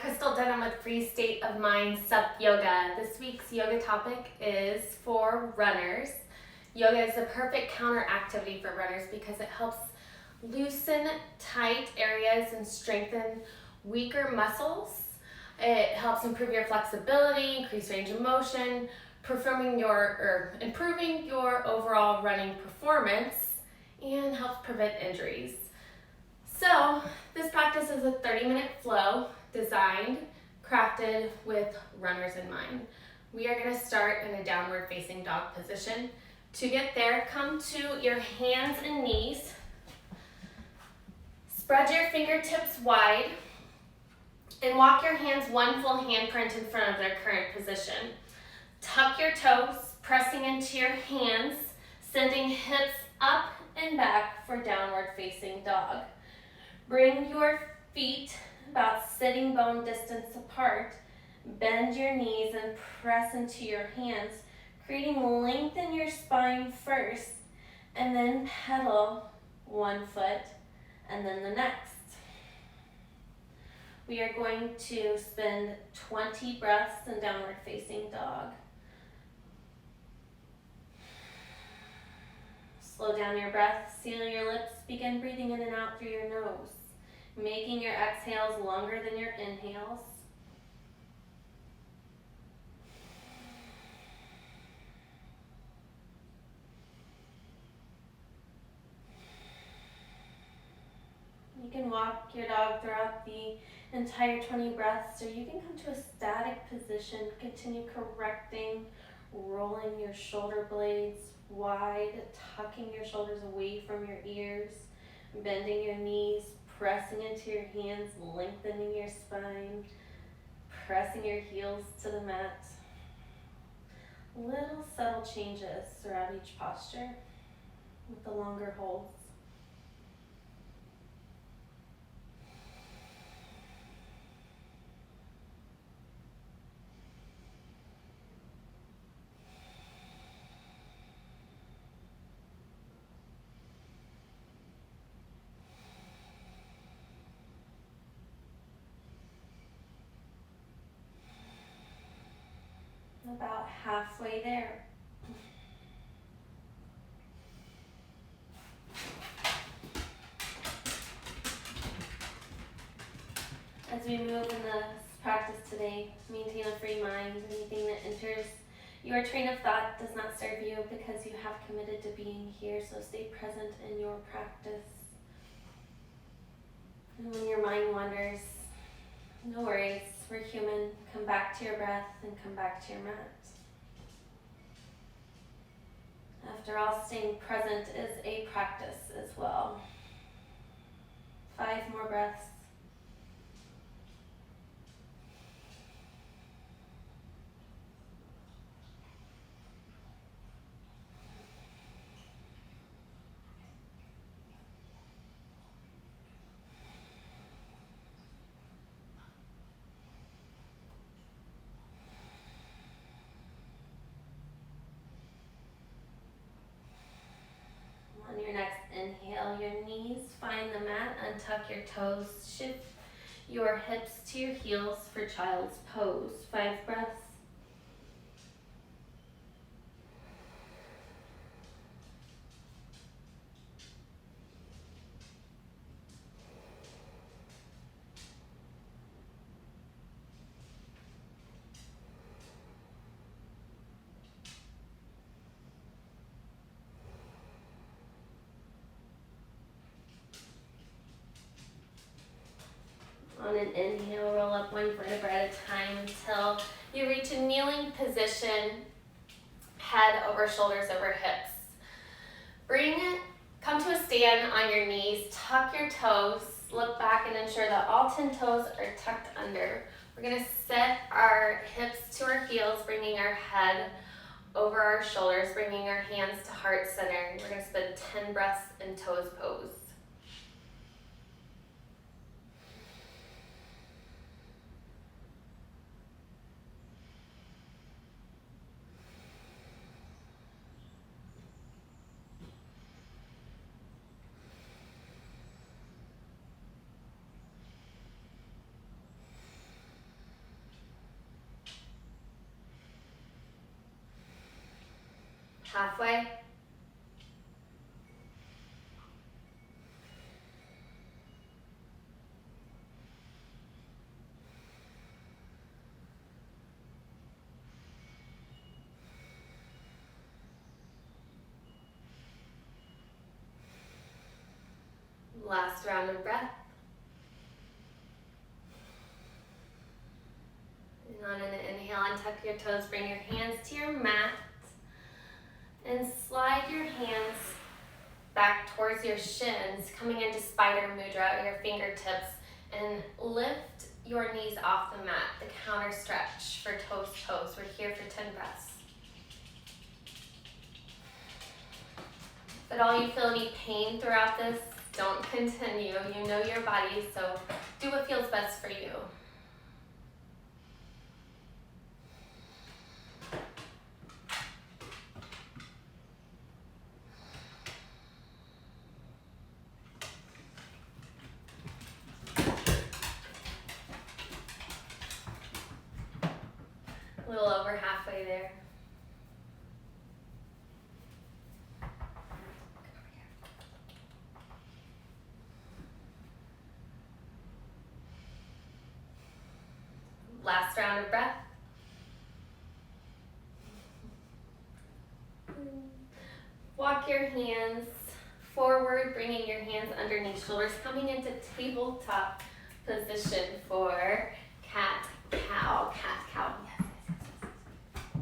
Crystal Denham with Free State of Mind Sup Yoga. This week's yoga topic is for runners. Yoga is the perfect counter activity for runners because it helps loosen tight areas and strengthen weaker muscles. It helps improve your flexibility, increase range of motion, improving your overall running performance, and helps prevent injuries. So this practice is a 30-minute flow designed, crafted with runners in mind. We are going to start in a downward facing dog position. To get there, come to your hands and knees. Spread your fingertips wide and walk your hands one full handprint in front of their current position. Tuck your toes, pressing into your hands, sending hips up and back for downward facing dog. Bring your feet about sitting bone distance apart. Bend your knees and press into your hands, creating length in your spine first, and then pedal one foot and then the next. We are going to spend 20 breaths in downward facing dog. Slow down your breath, seal your lips, begin breathing in and out through your nose, making your exhales longer than your inhales. You can walk your dog throughout the entire 20 breaths, or you can come to a static position, continue correcting, rolling your shoulder blades wide, tucking your shoulders away from your ears, bending your knees, pressing into your hands, lengthening your spine, pressing your heels to the mat. Little subtle changes throughout each posture with the longer holds. About halfway there. As we move in this practice today, maintain a free mind. Anything that enters your train of thought does not serve you because you have committed to being here, so stay present in your practice. And when your mind wanders, no worries, we're human. Come back to your breath and come back to your mat. After all, staying present is a practice as well. 5 more breaths. On your next inhale, your knees find the mat, untuck your toes, shift your hips to your heels for child's pose. 5 breaths. On an inhale, roll up one vertebra at a time until you reach a kneeling position, head over shoulders over hips. Come to a stand on your knees, tuck your toes, look back and ensure that all 10 toes are tucked under. We're going to set our hips to our heels, bringing our head over our shoulders, bringing our hands to heart center. We're going to spend 10 breaths in toes pose. Halfway. Last round of breath. And on an inhale, untuck your toes, bring your hands to your mat, and slide your hands back towards your shins, coming into spider mudra, your fingertips, and lift your knees off the mat, the counter stretch for toes pose. We're here for 10 breaths. If at all you feel any pain throughout this, don't continue. You know your body, so do what feels best for you. A little over halfway there. Last round of breath. Walk your hands forward, bringing your hands underneath shoulders, coming into tabletop position for cat, cow, cat, cow. Yes, yes,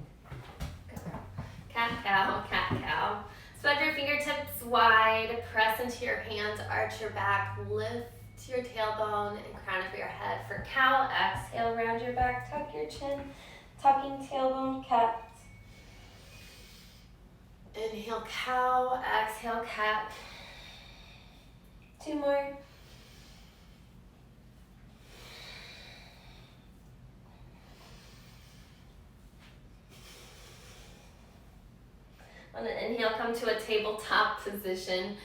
yes, yes. Go, girl. Cat, cow. Spread your fingertips wide, press into your hands, arch your back, lift your tailbone and crown of your head. For cow, exhale, round your back, tuck your chin, tucking tailbone, cat. Inhale, cow, exhale, cat. 2 more. On an inhale, come to a tabletop position.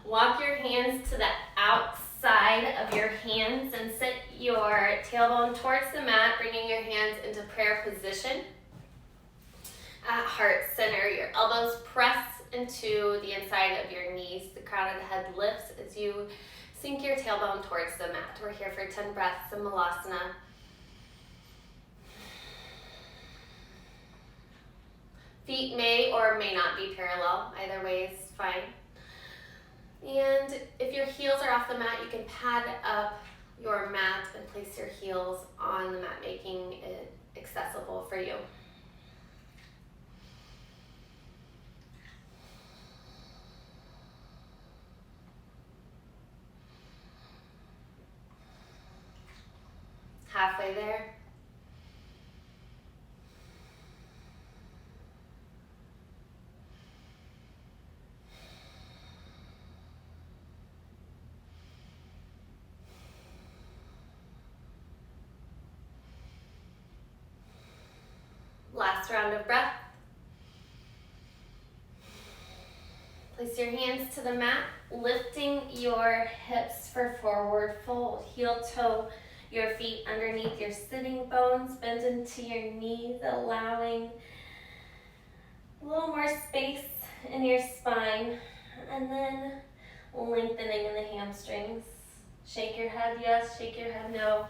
Walk your hands to the outside of your hands and sit your tailbone towards the mat, bringing your hands into prayer position. At heart center, your elbows press into the inside of your knees. The crown of the head lifts as you sink your tailbone towards the mat. We're here for 10 breaths in Malasana. Feet may or may not be parallel. Either way is fine. And if your heels are off the mat, you can pad up your mat and place your heels on the mat, making it accessible for you. Halfway there. Last round of breath. Place your hands to the mat, lifting your hips for forward fold. Heel toe your feet underneath your sitting bones. Bend into your knees, allowing a little more space in your spine. And then lengthening in the hamstrings. Shake your head yes, shake your head no.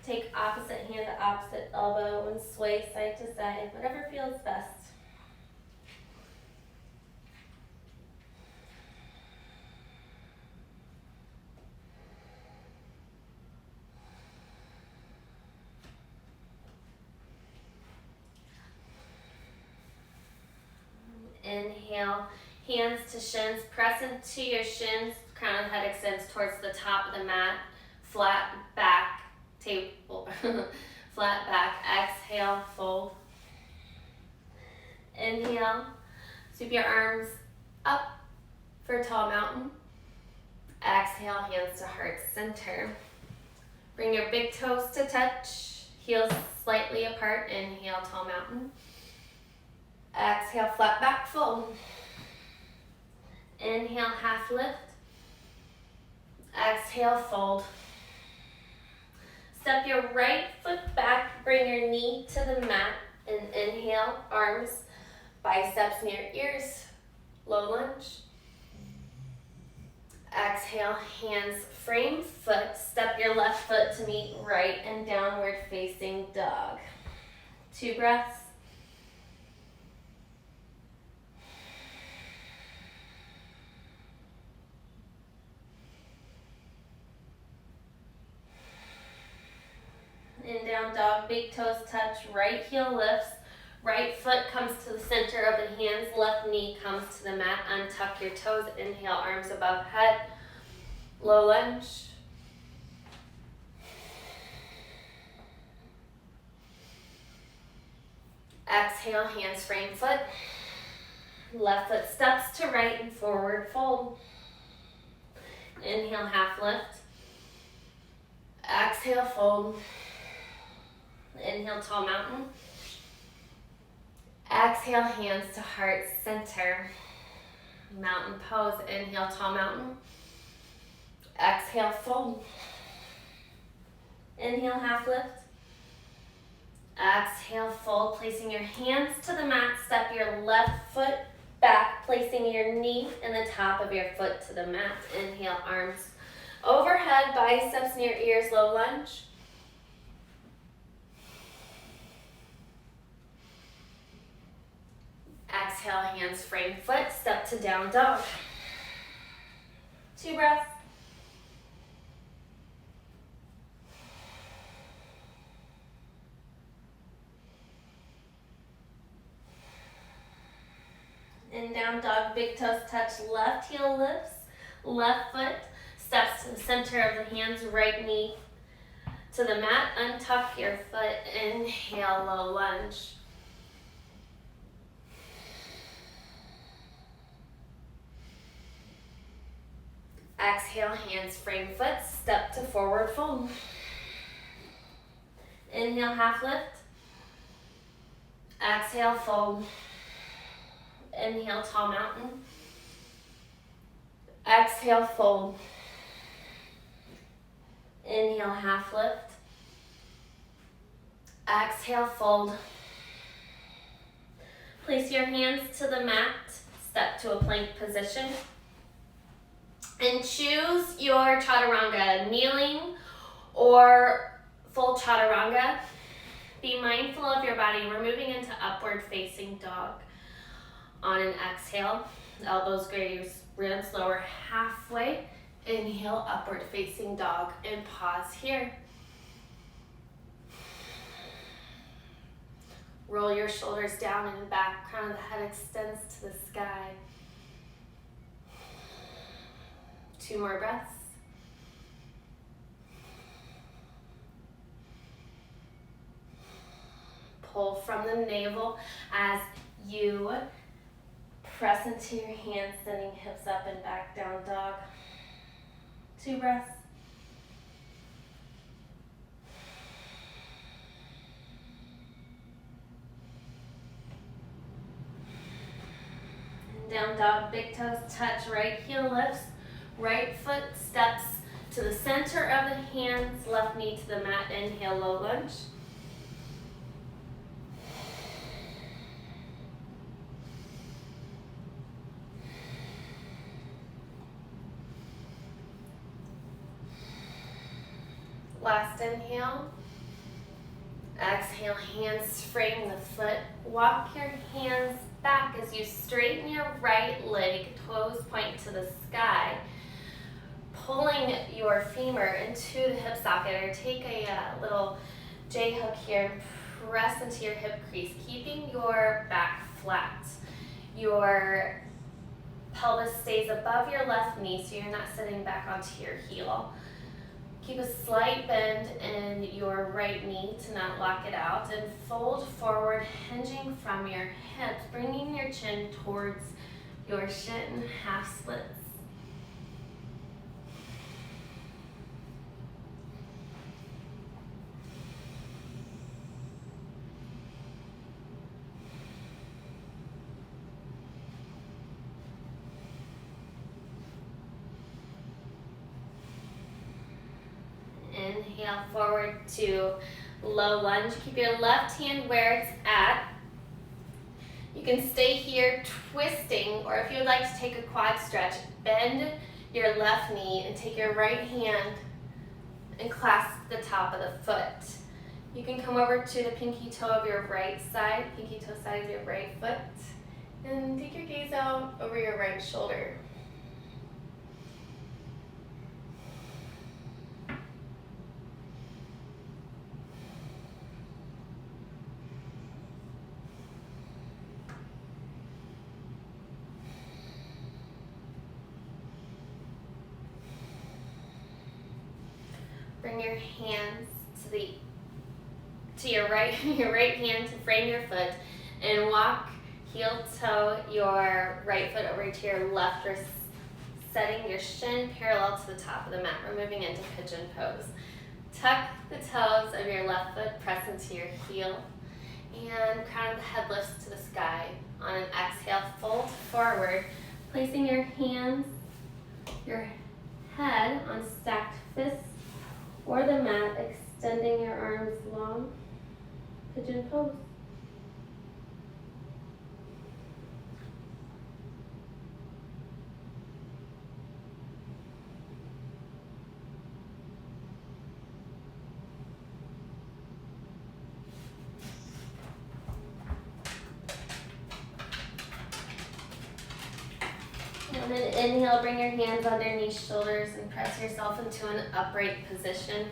Take opposite hand to opposite elbow and sway side to side, whatever feels best. Inhale, hands to shins, press into your shins, crown of the head extends towards the top of the mat, flat back, table, flat back, exhale, fold. Inhale, sweep your arms up for tall mountain. Exhale, hands to heart center. Bring your big toes to touch, heels slightly apart. Inhale, tall mountain. Exhale, flat back, fold. Inhale, half lift. Exhale, fold. Step your right foot back, bring your knee to the mat, and inhale, arms, biceps near ears. low lunge. Exhale, hands frame foot. Step your left foot to meet right and downward facing dog. 2 breaths. In down dog, big toes touch, right heel lifts, right foot comes to the center of the hands, left knee comes to the mat. Untuck your toes, inhale, arms above head, low lunge. Exhale, hands frame foot. Left foot steps to right and forward fold. Inhale, half lift. Exhale, fold. Inhale, tall mountain. Exhale, hands to heart center. Mountain pose. Inhale, tall mountain. Exhale, fold. Inhale, half lift. Exhale, fold, placing your hands to the mat. Step your left foot back, placing your knee and the top of your foot to the mat. Inhale, arms overhead, biceps near ears, low lunge. Exhale, hands frame foot, step to down dog. 2 breaths. In down dog, big toes touch, left heel lifts, left foot steps to the center of the hands, right knee to the mat. Untuck your foot, inhale, low lunge. Exhale, hands frame foot, step to forward fold. Inhale, half lift. Exhale, fold. Inhale, tall mountain. Exhale, fold. Inhale, half lift. Exhale, fold. Place your hands to the mat. Step to a plank position. And choose your chaturanga, kneeling or full chaturanga. Be mindful of your body. We're moving into upward facing dog. On an exhale, elbows graze ribs lower halfway. Inhale, upward facing dog, and pause here. Roll your shoulders down and back, crown of the head extends to the sky. 2 more breaths. Pull from the navel as you press into your hands, sending hips up and back, down dog. 2 breaths. And down dog, big toes touch, right heel lifts, right foot steps to the center of the hands, left knee to the mat. Inhale, low lunge. Last inhale. Exhale, hands frame the foot. Walk your hands back as you straighten your right leg, toes point to the sky. Pulling your femur into the hip socket, or take a little J hook here and press into your hip crease, keeping your back flat. Your pelvis stays above your left knee, so you're not sitting back onto your heel. Keep a slight bend in your right knee to not lock it out, and fold forward, hinging from your hips, bringing your chin towards your shin, half splits. Inhale, forward to low lunge. Keep your left hand where it's at. You can stay here twisting, or if you would like to take a quad stretch, bend your left knee and take your right hand and clasp the top of the foot. You can come over to the pinky toe of your right side, pinky toe side of your right foot, and take your gaze out over your right shoulder. Bring your hands to your right hand to frame your foot, and walk heel toe your right foot over to your left wrist, setting your shin parallel to the top of the mat. We're moving into Pigeon Pose. Tuck the toes of your left foot, press into your heel, and crown of the head lifts to the sky. On an exhale, fold forward, placing your hands, your head on stacked fists or the mat, extending your arms long. Pigeon Pose. And then inhale, bring your hands underneath shoulders and press yourself into an upright position.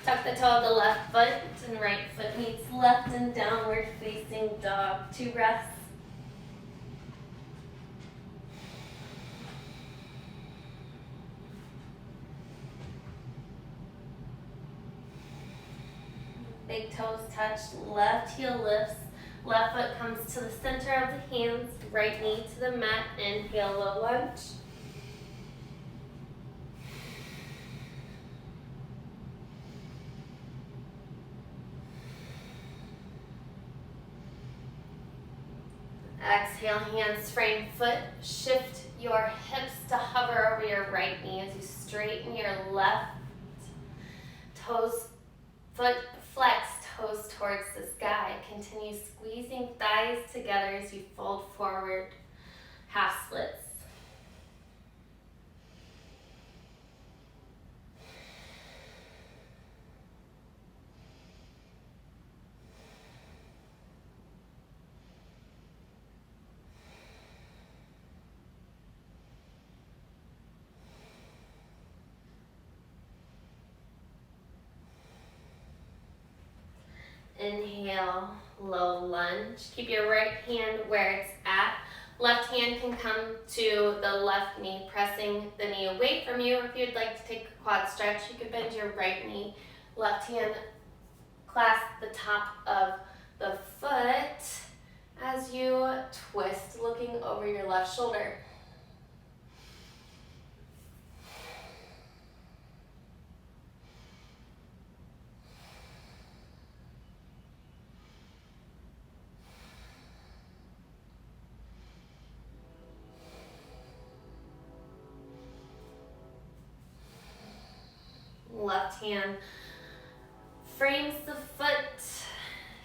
Tuck the toe of the left foot and right foot meets left and downward facing dog. 2 breaths. Big toes touch, left heel lifts, left foot comes to the center of the hands, right knee to the mat, inhale, low lunge. Exhale, hands frame foot, shift your hips to hover over your right knee as you straighten your left toes, foot flex, toes towards the sky. Continue squeezing thighs together as you fold forward, half splits. Inhale, low lunge. Keep your right hand where it's at. Left hand can come to the left knee, pressing the knee away from you. If you'd like to take a quad stretch, you can bend your right knee. Left hand clasp the top of the foot as you twist, looking over your left shoulder. Left hand frames the foot,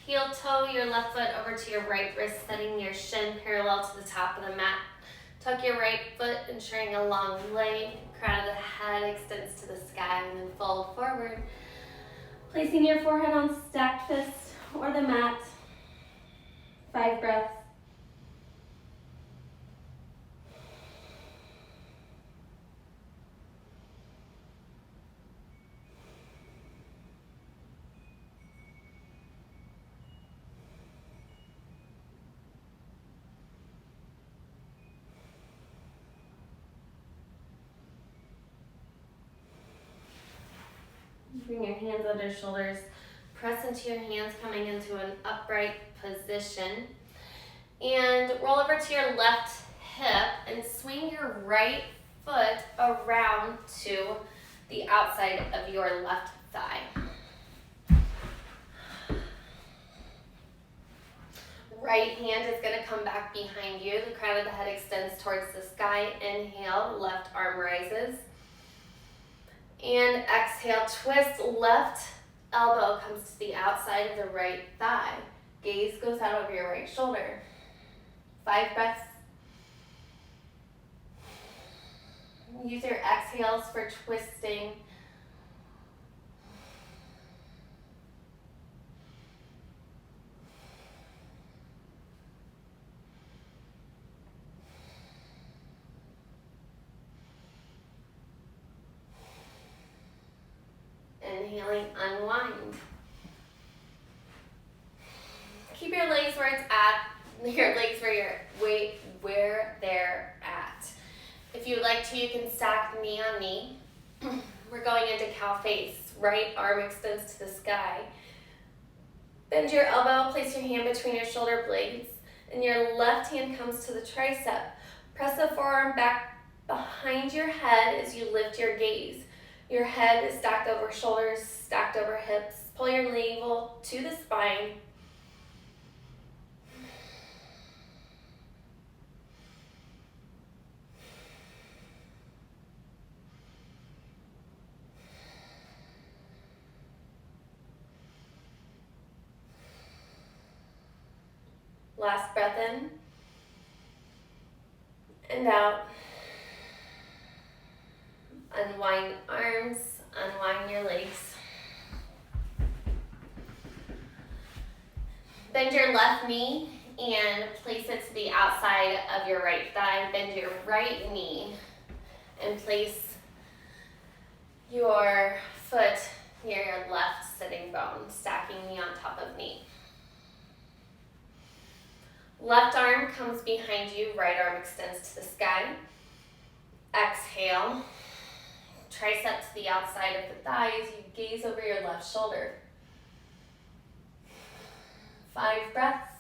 heel toe your left foot over to your right wrist, setting your shin parallel to the top of the mat. Tuck your right foot, ensuring a long leg. Crown of the head extends to the sky, and then fold forward, placing your forehead on stacked fists or the mat. 5 breaths. Bring your hands under shoulders, press into your hands, coming into an upright position. And roll over to your left hip and swing your right foot around to the outside of your left thigh. Right hand is going to come back behind you. The crown of the head extends towards the sky. Inhale, left arm rises. And exhale, twist, left elbow comes to the outside of the right thigh. Gaze goes out over your right shoulder. 5 breaths. Use your exhales for twisting. Inhaling, unwind. Keep your legs where it's at, your legs where they're at. If you would like to, you can stack knee on knee. We're going into cow face. Right arm extends to the sky. Bend your elbow, place your hand between your shoulder blades, and your left hand comes to the tricep. Press the forearm back behind your head as you lift your gaze. Your head is stacked over shoulders, stacked over hips. Pull your navel to the spine. Last breath in and out. Unwind arms, unwind your legs. Bend your left knee and place it to the outside of your right thigh. Bend your right knee and place your foot near your left sitting bone, stacking knee on top of knee. Left arm comes behind you, right arm extends to the sky. Exhale. Tricep to the outside of the thigh as you gaze over your left shoulder. 5 breaths.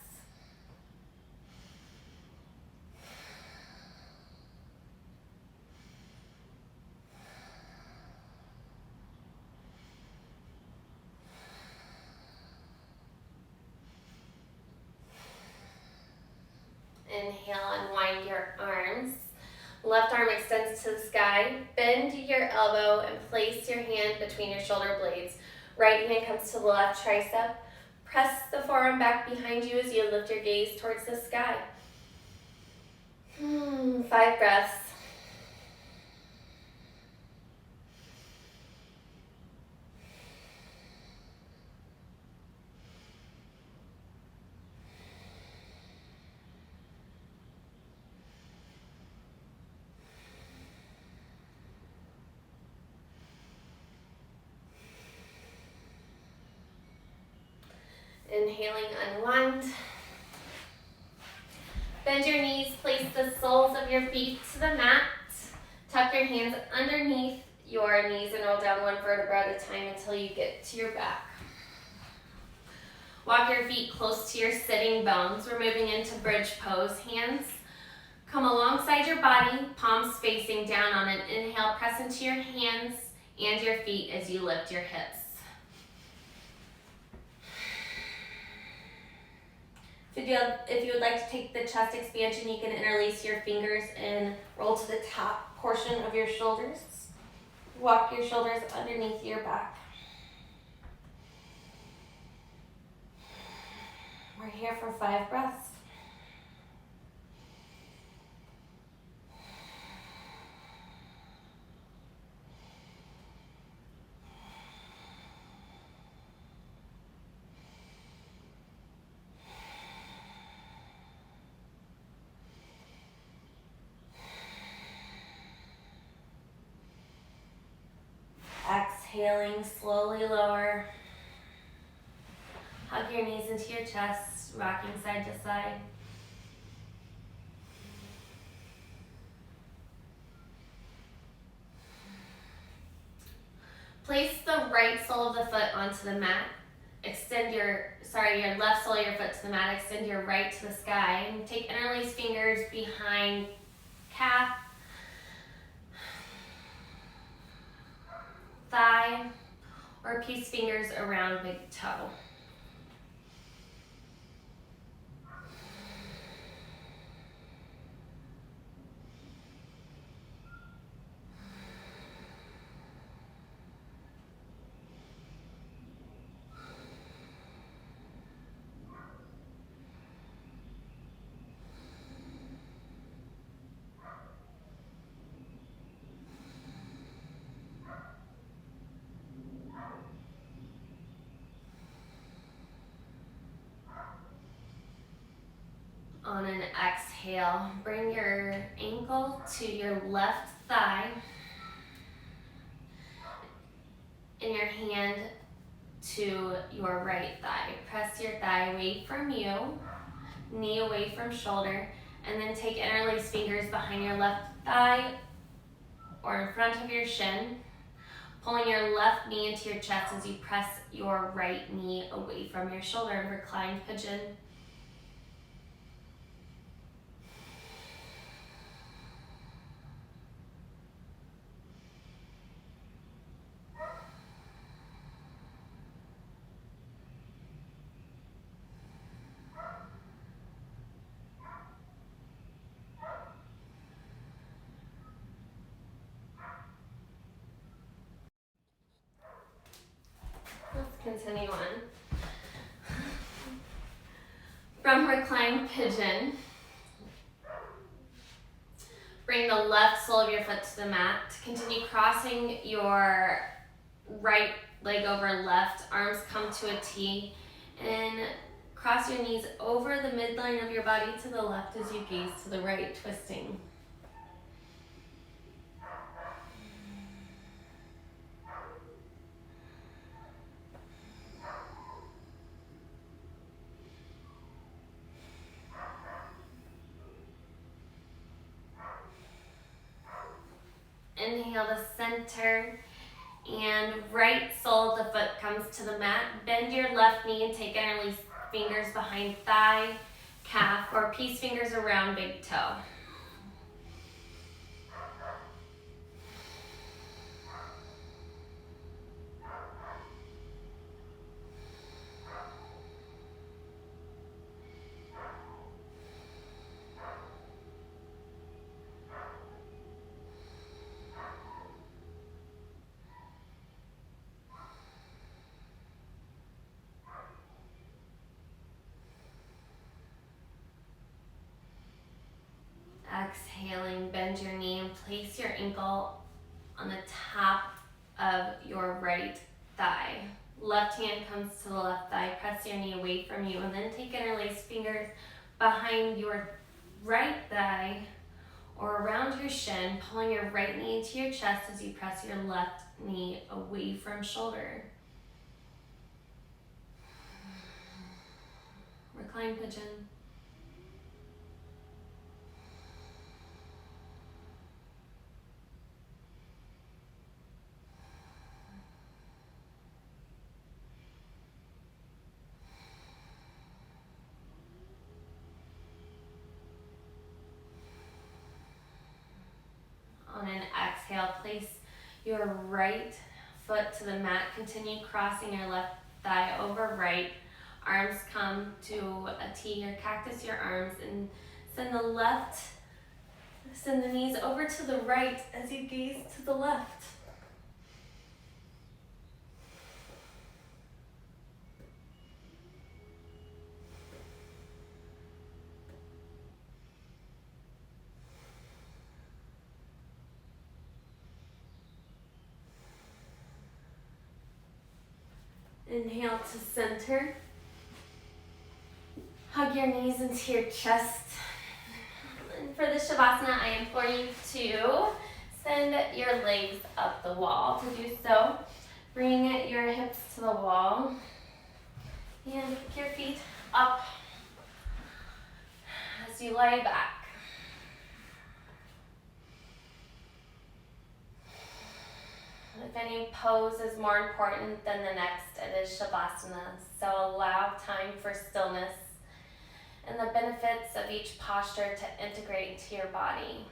Inhale, unwind your arms. Left arm extends to the sky. Bend your elbow and place your hand between your shoulder blades. Right hand comes to the left tricep. Press the forearm back behind you as you lift your gaze towards the sky. 5 breaths. Inhaling, unwind. Bend your knees, place the soles of your feet to the mat. Tuck your hands underneath your knees and roll down 1 vertebra at a time until you get to your back. Walk your feet close to your sitting bones. We're moving into bridge pose. Hands come alongside your body, palms facing down on an inhale. Press into your hands and your feet as you lift your hips. If you would like to take the chest expansion, you can interlace your fingers and roll to the top portion of your shoulders. Walk your shoulders underneath your back. We're here for 5 breaths. Exhaling, slowly lower. Hug your knees into your chest, rocking side to side. Place the right sole of the foot onto the mat. Extend your left sole of your foot to the mat. Extend your right to the sky. And take interlaced fingers behind calf, thigh, or peace fingers around big toe. On an exhale, bring your ankle to your left thigh and your hand to your right thigh. Press your thigh away from you, knee away from shoulder, and then take interlace fingers behind your left thigh or in front of your shin, pulling your left knee into your chest as you press your right knee away from your shoulder in reclined pigeon. Let's continue on. From reclined pigeon, bring the left sole of your foot to the mat. Continue crossing your right leg over left. Arms come to a T. And cross your knees over the midline of your body to the left as you gaze to the right, twisting. Inhale to center, and right sole of the foot comes to the mat. Bend your left knee and take interlace fingers behind thigh, calf, or peace fingers around big toe. Exhaling, bend your knee and place your ankle on the top of your right thigh. Left hand comes to the left thigh. Press your knee away from you and then take interlace fingers behind your right thigh or around your shin, pulling your right knee into your chest as you press your left knee away from shoulder. Recline pigeon. On an exhale, place your right foot to the mat. Continue crossing your left thigh over right. Arms come to a T or cactus your arms, and send the knees over to the right as you gaze to the left. Inhale to center. Hug your knees into your chest. And for the Shavasana, I implore you to send your legs up the wall. To do so, bring your hips to the wall and pick your feet up as you lie back. If any pose is more important than the next, it is Shavasana. So allow time for stillness and the benefits of each posture to integrate into your body.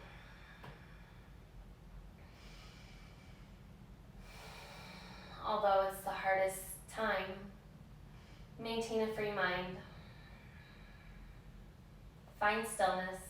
Although it's the hardest time, maintain a free mind. Find stillness.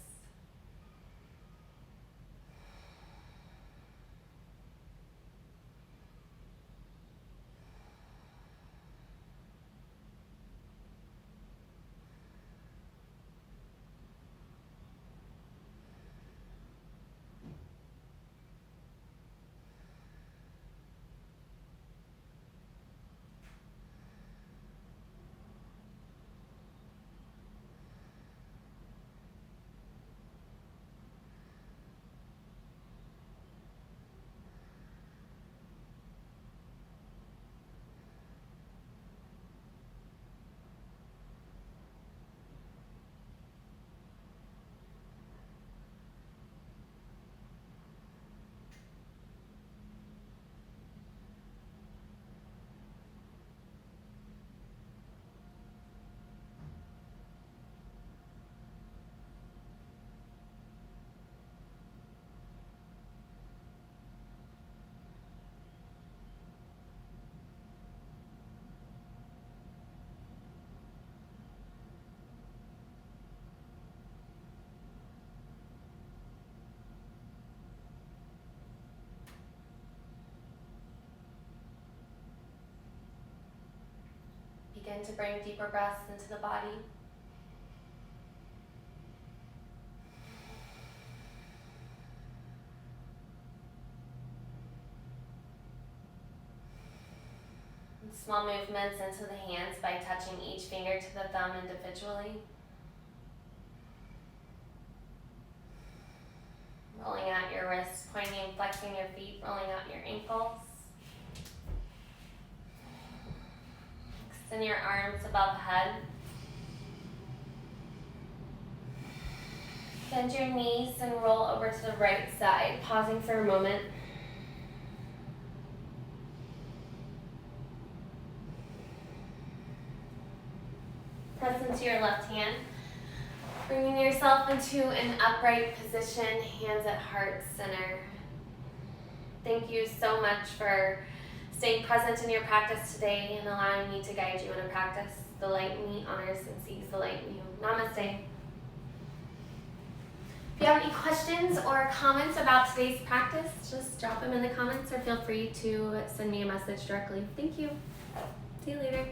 begin to bring deeper breaths into the body. And small movements into the hands by touching each finger to the thumb individually. Rolling out your wrists, pointing, flexing your feet, rolling out your ankles. Extend your arms above head. Bend your knees and roll over to the right side, pausing for a moment. Press into your left hand. Bringing yourself into an upright position, hands at heart center. Thank you so much for staying present in your practice today and allowing me to guide you in a practice. The light in me honors and sees the light in you. Namaste. If you have any questions or comments about today's practice, just drop them in the comments or feel free to send me a message directly. Thank you. See you later.